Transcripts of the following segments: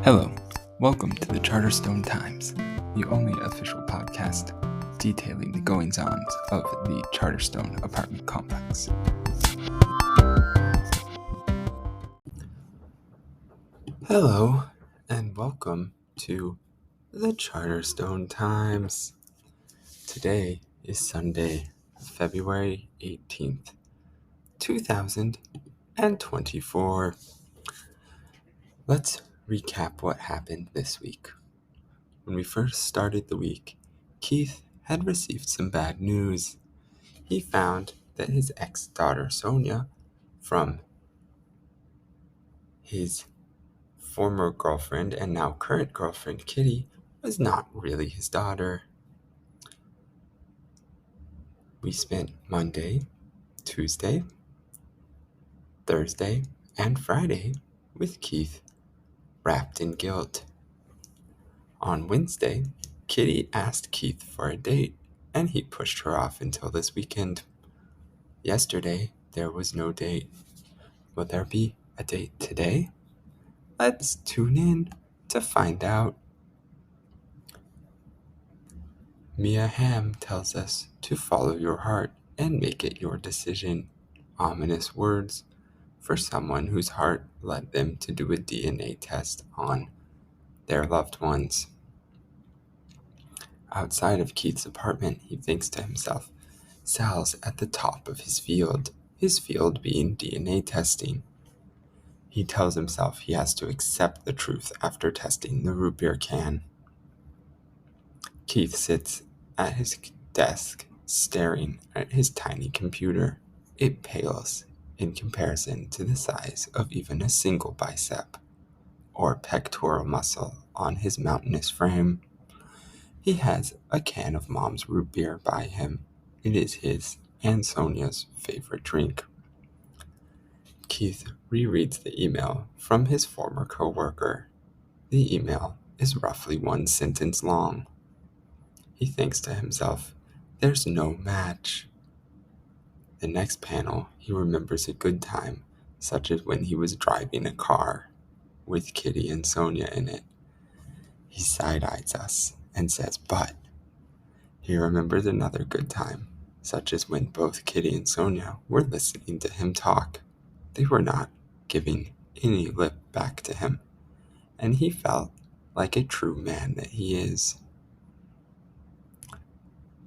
Hello, welcome to the Charterstone Times, the only official podcast detailing the goings-ons of the Charterstone apartment complex. Hello, and welcome to the Charterstone Times. Today is Sunday, February 18th, 2024. Let's recap what happened this week. When we first started the week, Keith had received some bad news. He found that his ex-daughter Sonia from his former girlfriend and now current girlfriend Kitty was not really his daughter. We spent Monday, Tuesday, Thursday, and Friday with Keith wrapped in guilt. On Wednesday, Kitty asked Keith for a date, and he pushed her off until this weekend. Yesterday, there was no date. Will there be a date today? Let's tune in to find out. Mia Hamm tells us to follow your heart and make it your decision. Ominous words for someone whose heart led them to do a DNA test on their loved ones. Outside of Keith's apartment, he thinks to himself, Sal's at the top of his field being DNA testing. He tells himself he has to accept the truth after testing the root beer can. Keith sits at his desk, staring at his tiny computer. It pales in comparison to the size of even a single bicep or pectoral muscle on his mountainous frame. He has a can of Mom's root beer by him. It is his and Sonia's favorite drink. Keith rereads the email from his former co-worker. The email is roughly one sentence long. He thinks to himself, there's no match. The next panel, he remembers a good time, such as when he was driving a car with Kitty and Sonia in it. He side-eyes us and says, but. He remembers another good time, such as when both Kitty and Sonia were listening to him talk. They were not giving any lip back to him, and he felt like a true man that he is.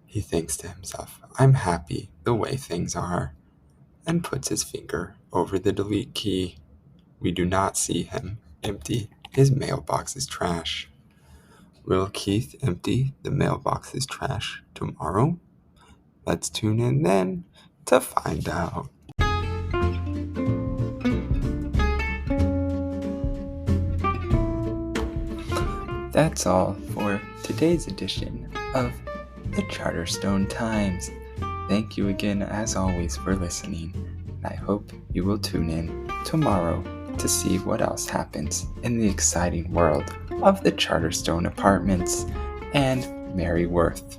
He thinks to himself, I'm happy the way things are, and puts his finger over the delete key. We do not see him empty his mailbox's trash. Will Keith empty the mailbox's trash tomorrow? Let's tune in then to find out. That's all for today's edition of the Charterstone Times. Thank you again, as always, for listening. I hope you will tune in tomorrow to see what else happens in the exciting world of the Charterstone Apartments and Mary Worth.